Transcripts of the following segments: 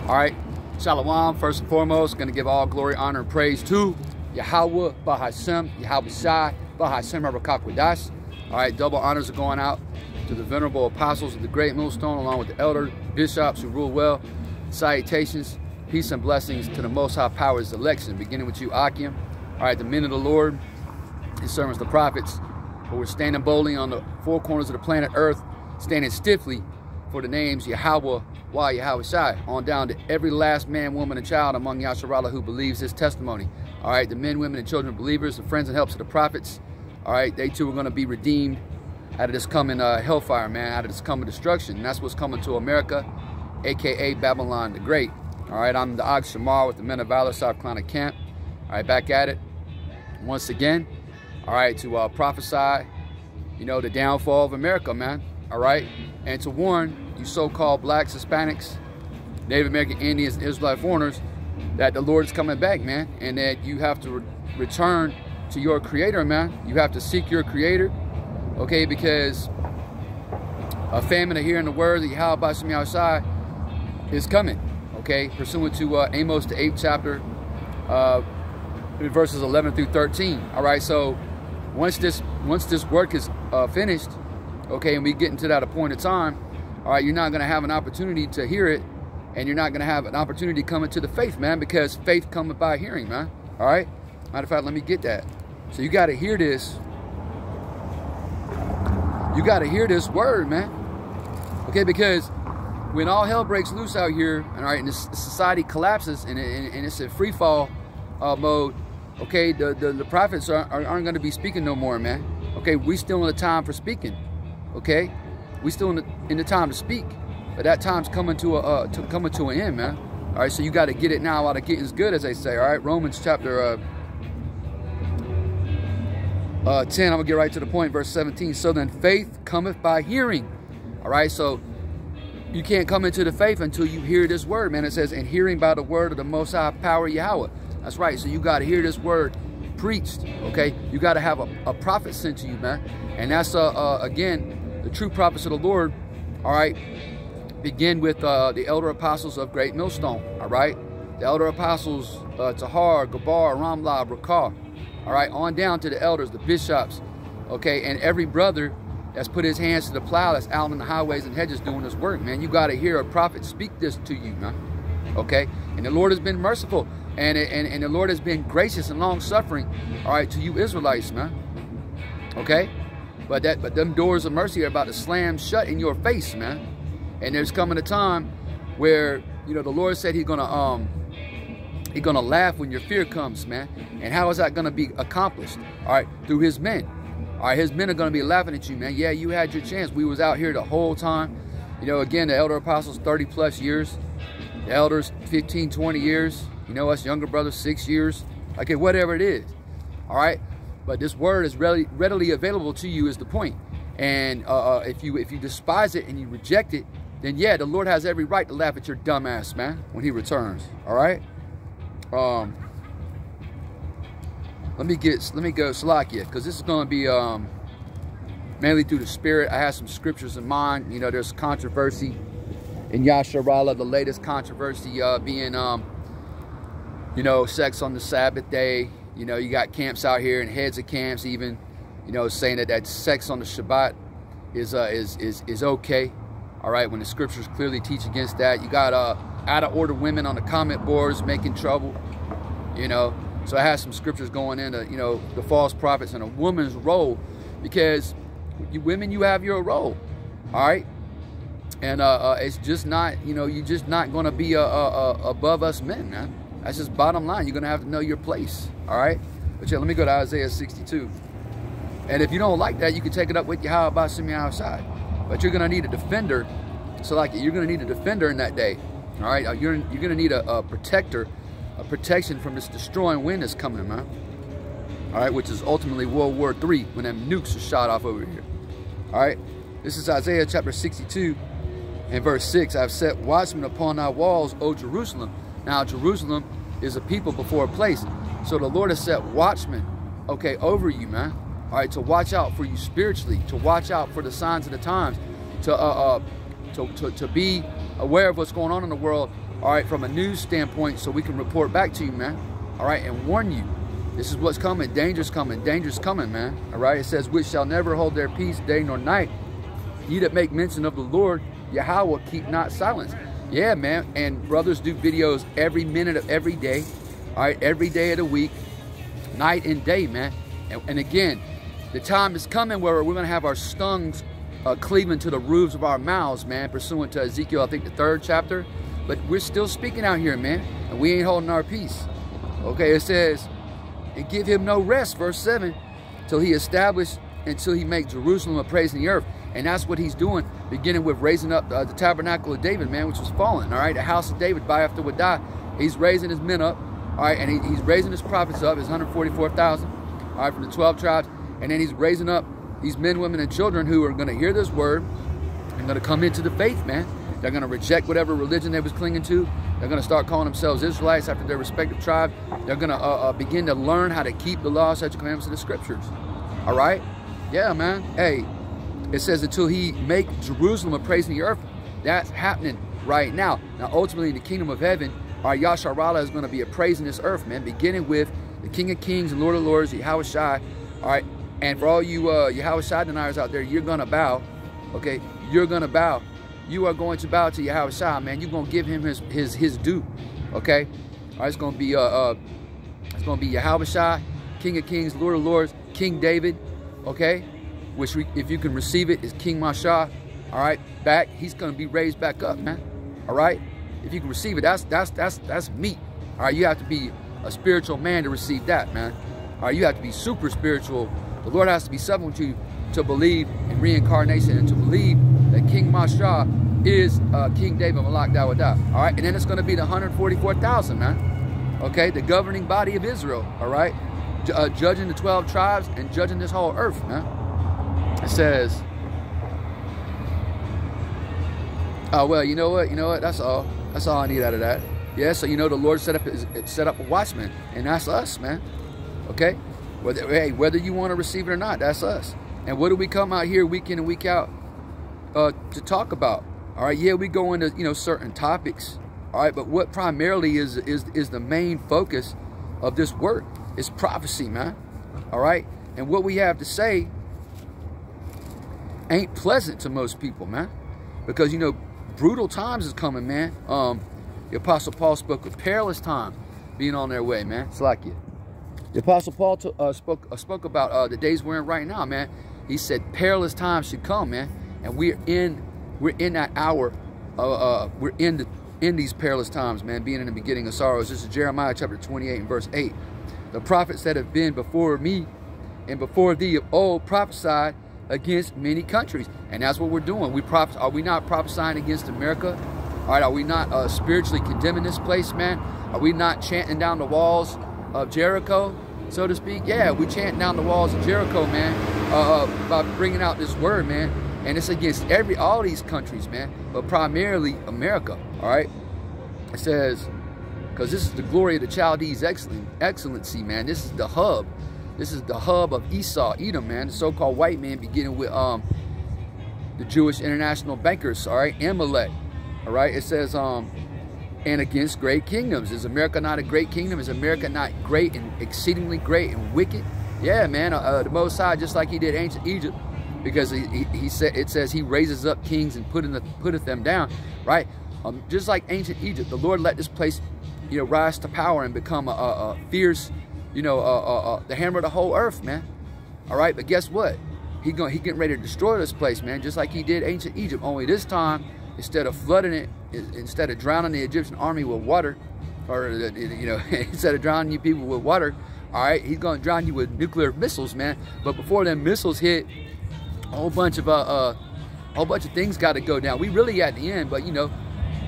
All right, Shalom. First and foremost, going to give all glory, honor, and praise to Yahweh, Bahashem, Yahweh Shai, Bahashem, Rabakakwadash. All right, double honors are going out to the venerable apostles of the great millstone, along with the elder bishops who rule well. Salutations, peace, and blessings to the Most High Power's election, beginning with you, Akim. All right, the men of the Lord, his servants, the prophets, who were standing boldly on the four corners of the planet Earth, standing stiffly for the names Yahweh, Yahweh Shai, on down to every last man, woman, and child among Yasharallah who believes his testimony. All right, the men, women, and children of believers, the friends and helps of the prophets. All right, they too are going to be redeemed out of this coming hellfire, man, out of this coming destruction. And that's what's coming to America, aka Babylon the Great. All right, I'm the Og Shamar with the Men of Valor, South Carolina camp. All right, back at it once again. All right, to prophesy, the downfall of America, man. All right, and to warn you so-called blacks, Hispanics, Native American Indians, Israelite foreigners, that the Lord is coming back, man, and that you have to return to your Creator, man. You have to seek your Creator, okay, because a famine of hearing the word of Yahweh Bashem Yahushai is coming, okay, pursuant to Amos, the 8th chapter, verses 11 through 13. All right, so once this work is finished, okay, and we get into that appointed time, all right, you're not going to have an opportunity to hear it, and you're not going to have an opportunity to come into the faith, man, because faith cometh by hearing, man. All right, matter of fact, let me get that. So you got to hear this. You got to hear this word, man. Okay, because when all hell breaks loose out here, all right, and this society collapses and it's a free fall mode, okay, the prophets aren't going to be speaking no more, man. Okay, we still in the time for speaking. Okay, we still in the time to speak, but that time's coming to an end, man. All right, so you got to get it now while the getting's good, as they say. All right, Romans chapter 10. I'm gonna get right to the point, verse 17. So then, faith cometh by hearing. All right, so you can't come into the faith until you hear this word, man. It says, and hearing by the word of the Most High Power Yahweh. That's right. So you got to hear this word preached. Okay, you got to have a prophet sent to you, man. And that's again, the true prophets of the Lord. All right, begin with the elder apostles of Great Millstone. All right, the elder apostles Tahar, Gabar, Ramlah, Rakah. All right, on down to the elders, the bishops. Okay, and every brother that's put his hands to the plow, that's out in the highways and hedges doing this work, man. You got to hear a prophet speak this to you, man. Okay, and the Lord has been merciful, and the Lord has been gracious and long-suffering, all right, to you Israelites, man. Okay, but them doors of mercy are about to slam shut in your face, man. And there's coming a time where, the Lord said he's gonna laugh when your fear comes, man. And how is that gonna be accomplished? All right, through his men. All right, his men are gonna be laughing at you, man. Yeah, you had your chance. We was out here the whole time. Again, the elder apostles 30+ years, the elders 15, 20 years. Us younger brothers 6 years. Okay, whatever it is. All right, but this word is readily available to you is the point. And if you despise it and you reject it, then yeah, the Lord has every right to laugh at your dumb ass, man, when he returns. All right. Let me go Salakia, because this is going to be mainly through the Spirit. I have some scriptures in mind. There's controversy in Yasharallah, the latest controversy being sex on the Sabbath day. You got camps out here and heads of camps even, saying that sex on the Shabbat is okay. All right, when the scriptures clearly teach against that. You got out of order women on the comment boards making trouble. So I have some scriptures going into the false prophets and a woman's role, because you women, you have your role. All right, and it's just not you're just not going to be above us men, man. That's just bottom line. You're going to have to know your place. All right, but yeah, let me go to Isaiah 62. And if you don't like that, you can take it up with Yahweh Bashem Yahushai. But you're going to need a defender. So like you're going to need a defender in that day. All right, you're going to need a protector, a protection from this destroying wind that's coming, man. All right, which is ultimately World War III, when them nukes are shot off over here. All right, this is Isaiah chapter 62 and verse 6. I've set watchmen upon thy walls, O Jerusalem. Now Jerusalem is a people before a place. So the Lord has set watchmen, okay, over you, man. All right, to watch out for you spiritually, to watch out for the signs of the times, to be aware of what's going on in the world, all right, from a news standpoint, so we can report back to you, man, all right, and warn you. This is what's coming. Danger's coming. Danger's coming, man. All right. It says, which shall never hold their peace day nor night. Ye that make mention of the Lord, Yahweh, keep not silence. Yeah, man. And brothers do videos every minute of every day. All right. Every day of the week, night and day, man. And again, the time is coming where we're going to have our tongues cleaving to the roofs of our mouths, man, pursuant to Ezekiel, I think the 3rd chapter. But we're still speaking out here, man. And we ain't holding our peace. Okay. It says, and give him no rest, verse 7, till he establish, until he make Jerusalem a praise in the earth. And that's what he's doing, beginning with raising up the tabernacle of David, man, which was fallen, all right? The house of David, by after would die. He's raising his men up, all right? And he's raising his prophets up, his 144,000, all right, from the 12 tribes. And then he's raising up these men, women, and children who are going to hear this word and going to come into the faith, man. They're going to reject whatever religion they was clinging to. They're going to start calling themselves Israelites after their respective tribe. They're going to begin to learn how to keep the law, statutes, commandments of the scriptures. All right? Yeah, man. Hey, it says until he make Jerusalem a praise in the earth. That's happening right now. Now, ultimately, in the kingdom of heaven, our Yasharallah is going to be a praise in this earth, man, beginning with the King of Kings and Lord of Lords, Yahweh Shai. All right? And for all you Yahweh Shai deniers out there, you're going to bow. Okay? You're going to bow. You are going to bow to Yahweh Shai, man. You're gonna give him his due, okay? All right, it's gonna be Yahweh Shai, King of Kings, Lord of Lords, King David, okay? Which if you can receive it, is King Mashah. All right, back. He's gonna be raised back up, man. All right, if you can receive it, that's meat. All right, you have to be a spiritual man to receive that, man. All right, you have to be super spiritual. The Lord has to be something with you to believe in reincarnation and to believe that King Mashah is King David Malak Dawadah. All right, and then it's going to be the 144,000, man. Okay, the governing body of Israel. All right, judging the 12 tribes and judging this whole earth, man. It says, oh well, you know what? That's all I need out of that. Yeah, so the Lord set up a watchman, and that's us, man. Okay, whether you want to receive it or not, that's us. And what do we come out here week in and week out to talk about? All right, yeah, we go into certain topics. All right, but what primarily is the main focus of this work is prophecy, man. All right, and what we have to say ain't pleasant to most people, man, because brutal times is coming, man. The Apostle Paul spoke of perilous times being on their way, man. It's like it. The Apostle Paul spoke about the days we're in right now, man. He said perilous times should come, man, and we're in that hour. We're in these perilous times, man, being in the beginning of sorrows. This is Jeremiah chapter 28 and verse 8. The prophets that have been before me and before thee of old prophesied against many countries, and that's what we're doing. Are we not prophesying against America? All right, are we not spiritually condemning this place, man? Are we not chanting down the walls of Jericho, so to speak? Yeah, we chanting down the walls of Jericho, man, by bringing out this word, man. And it's against all these countries, man, but primarily America, all right? It says, because this is the glory of the Chaldees' excellency, man. This is the hub. This is the hub of Esau, Edom, man, the so-called white man, beginning with the Jewish international bankers, all right, Amalek, all right? It says, and against great kingdoms. Is America not a great kingdom? Is America not great and exceedingly great and wicked? Yeah, man, the Most High, just like he did ancient Egypt, because he said, it says he raises up kings and putteth them down, right? Just like ancient Egypt, the Lord let this place, rise to power and become a fierce, the hammer of the whole earth, man. All right, but guess what? He getting ready to destroy this place, man, just like he did ancient Egypt. Only this time, instead of flooding it, instead of drowning the Egyptian army with water, or instead of drowning you people with water, all right, he's going to drown you with nuclear missiles, man. But before them missiles hit, a whole bunch of things got to go down. We really at the end, but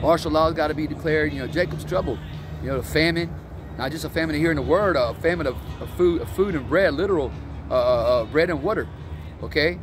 martial law's got to be declared. Jacob's trouble. The famine, not just a famine of hearing the word, a famine of food and bread, literal bread and water. Okay,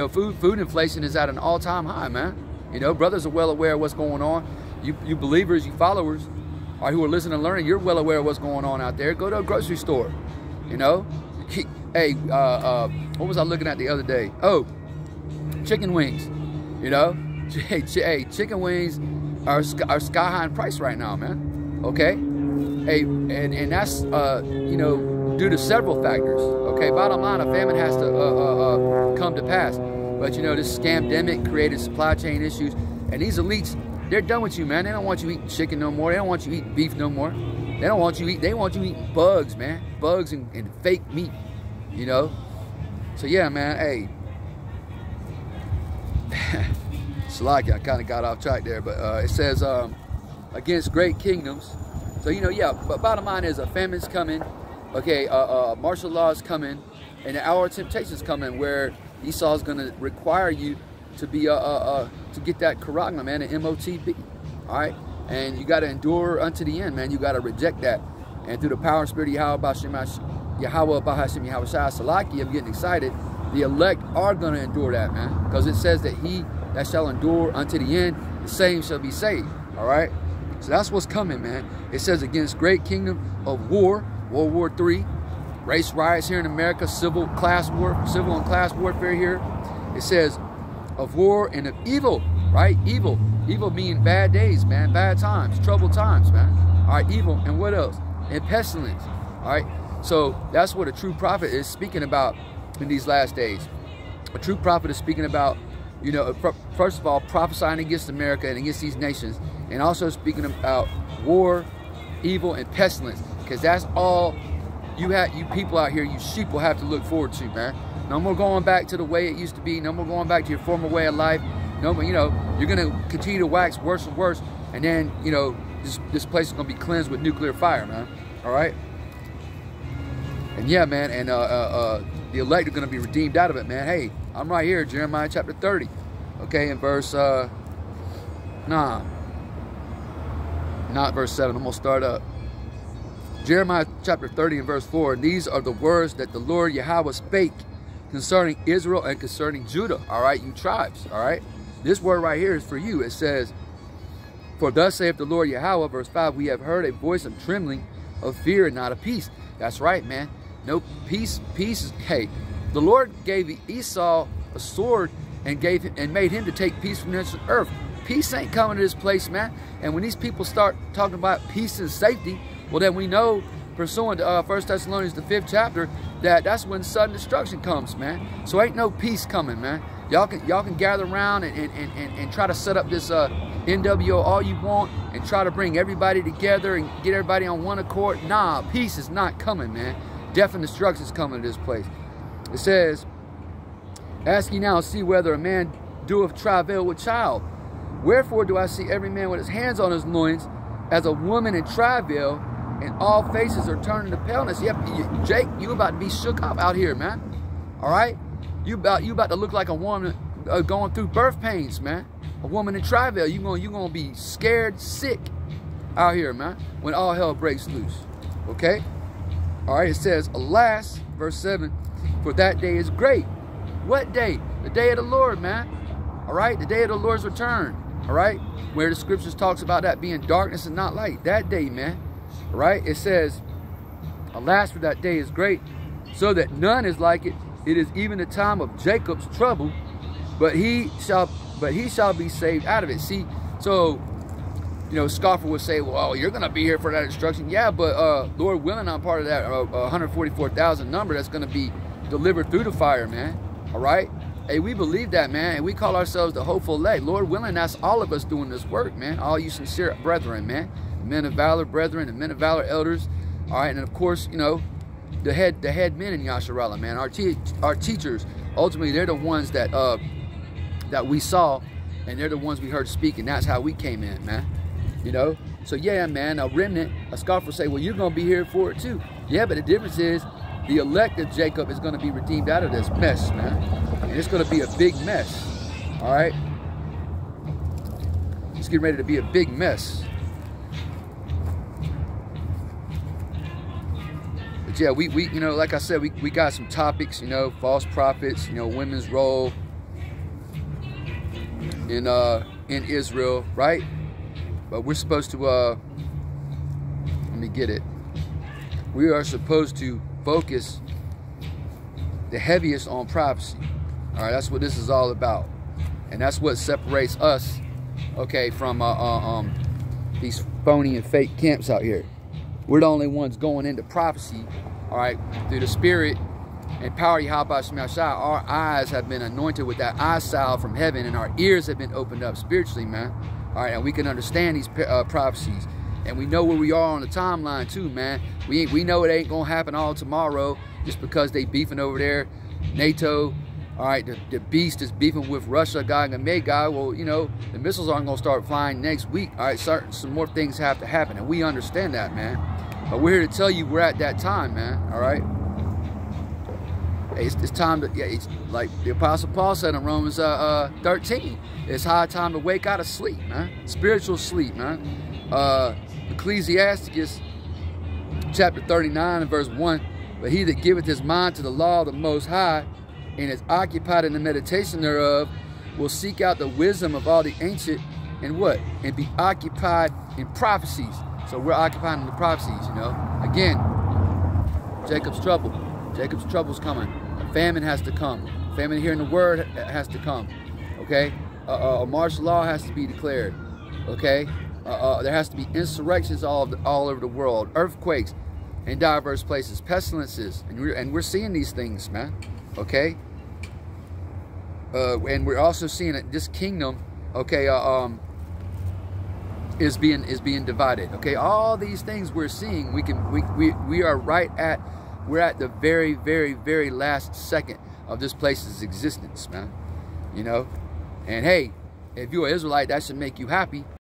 food inflation is at an all-time high, man. Brothers are well aware of what's going on. You believers, you followers, who are listening and learning, you're well aware of what's going on out there. Go to a grocery store. Hey, what was I looking at the other day? Oh, chicken wings. hey, chicken wings are sky high in price right now, man. Okay, hey, and that's you know, due to several factors. Okay, bottom line, a famine has to come to pass. But you know, this scamdemic created supply chain issues, and these elites, they're done with you, man. They don't want you eating chicken no more. They don't want you eating beef no more. They don't want you eat. They want you eating bugs, man. Bugs and fake meat. You know. So yeah, man. Hey. Salaki, I kind of got off track there, but it says against great kingdoms. So you know, yeah. But bottom line is a famine's coming. Okay, martial law is coming, and the hour of temptation is coming, where Esau is going to require you to be to get that charagma, man, an MOTB. All right, and you got to endure unto the end, man. You got to reject that, and through the power and spirit of Yahweh Bahashim Yahweh Salaki, I'm getting excited. The elect are going to endure that, man, because it says that he that shall endure unto the end, the same shall be saved. All right, so that's what's coming, man. It says against great kingdom of war, World War III, race riots here in America, civil and class warfare here. It says of war and of evil, right? Evil meaning bad days, man, bad times, troubled times, man. All right, evil, and what else? And pestilence. All right, so that's what a true prophet is speaking about in these last days. A true prophet is speaking about, you know, first of all, prophesying against America and against these nations, and also speaking about war, evil, and pestilence, because that's all you people out here, you sheep, will have to look forward to, man. No more going back to the way it used to be. No more going back to your former way of life. No more, you know, you're going to continue to wax worse and worse, and then, you know, this place is going to be cleansed with nuclear fire, man. All right? And yeah, man, and the elect are going to be redeemed out of it, man. Hey, I'm right here, Jeremiah chapter 30. Okay, in verse, not verse 7. I'm going to start up. Jeremiah chapter 30 and verse 4. And these are the words that the Lord Yahweh spake concerning Israel and concerning Judah. All right, you tribes. All right, this word right here is for you. It says, for thus saith the Lord Yahweh, verse 5, we have heard a voice of trembling, of fear, and not of peace. That's right, man. No peace. Peace is, hey, the Lord gave Esau a sword and made him to take peace from this earth. Peace ain't coming to this place, man. And when these people start talking about peace and safety, well, then we know, pursuant to 1 Thessalonians, the 5th chapter, that's when sudden destruction comes, man. So ain't no peace coming, man. Y'all can gather around and try to set up this NWO all you want and try to bring everybody together and get everybody on one accord. Nah, peace is not coming, man. Death and destruction is coming to this place. It says, ask ye now, see whether a man doeth travail with child. Wherefore do I see every man with his hands on his loins as a woman in travail, and all faces are turning to paleness. Yep, Jake, you about to be shook up out here, man. All right, you about to look like a woman going through birth pains, man. A woman in travail. You gonna be scared, sick out here, man. When all hell breaks loose. Okay. All right. It says, alas, verse 7, for that day is great. What day? The day of the Lord, man. All right, the day of the Lord's return. All right, where the scriptures talks about that being darkness and not light. That day, man. All right, it says, alas, for that day is great, so that none is like it. It is even the time of Jacob's trouble, but he shall be saved out of it. See, so, you know, scoffer would say, well, you're gonna be here for that destruction. Yeah, but Lord willing, I'm part of that 144,000 number that's gonna be delivered through the fire, man. All right. Hey, we believe that, man, and we call ourselves the hopeful elect. Lord willing, that's all of us doing this work, man. All you sincere brethren, man. Men of valor, brethren, and men of valor, elders. All right, and of course, you know, the head men in Yasharallah, man. Our teachers, ultimately, they're the ones that that we saw, and they're the ones we heard speak, and that's how we came in, man. You know, so yeah, man. A remnant, a scoffer say, well, you're gonna be here for it too. Yeah, but the difference is, the elect of Jacob is going to be redeemed out of this mess, man. And it's going to be a big mess. All right? It's getting ready to be a big mess. But yeah, we you know, like I said, we got some topics, you know, false prophets, you know, women's role in Israel, right? But we're supposed to, let me get it. We are supposed to focus the heaviest on prophecy. All right, that's what this is all about. And that's what separates us, okay, from these phony and fake camps out here. We're the only ones going into prophecy, all right, through the Spirit and power Yahweh Shem Yahshua. Our eyes have been anointed with that eye salve from heaven, and our ears have been opened up spiritually, man. All right, and we can understand these prophecies. And we know where we are on the timeline too, man. We know it ain't gonna happen all tomorrow just because they beefing over there. NATO, all right, the beast is beefing with Russia, Gog and Magog. Well, you know, the missiles aren't gonna start flying next week. All right, some more things have to happen, and we understand that, man. But we're here to tell you we're at that time, man. All right. It's time to, yeah, it's like the Apostle Paul said in Romans 13. It's high time to wake out of sleep, man. Spiritual sleep, man. Ecclesiastes chapter 39 and verse 1. But he that giveth his mind to the law of the Most High and is occupied in the meditation thereof will seek out the wisdom of all the ancient and what? And be occupied in prophecies. So we're occupied in the prophecies, you know. Again, Jacob's trouble. Jacob's trouble's coming. A famine has to come. Famine hearing the word has to come. Okay? A martial law has to be declared. Okay? There has to be insurrections all over the world. Earthquakes in diverse places. Pestilences. And we're seeing these things, man. Okay? And we're also seeing that this kingdom, okay, is being divided. Okay? All these things we're seeing, we are right at, we're at the very, very, very last second of this place's existence, man. You know? And hey, if you're an Israelite, that should make you happy.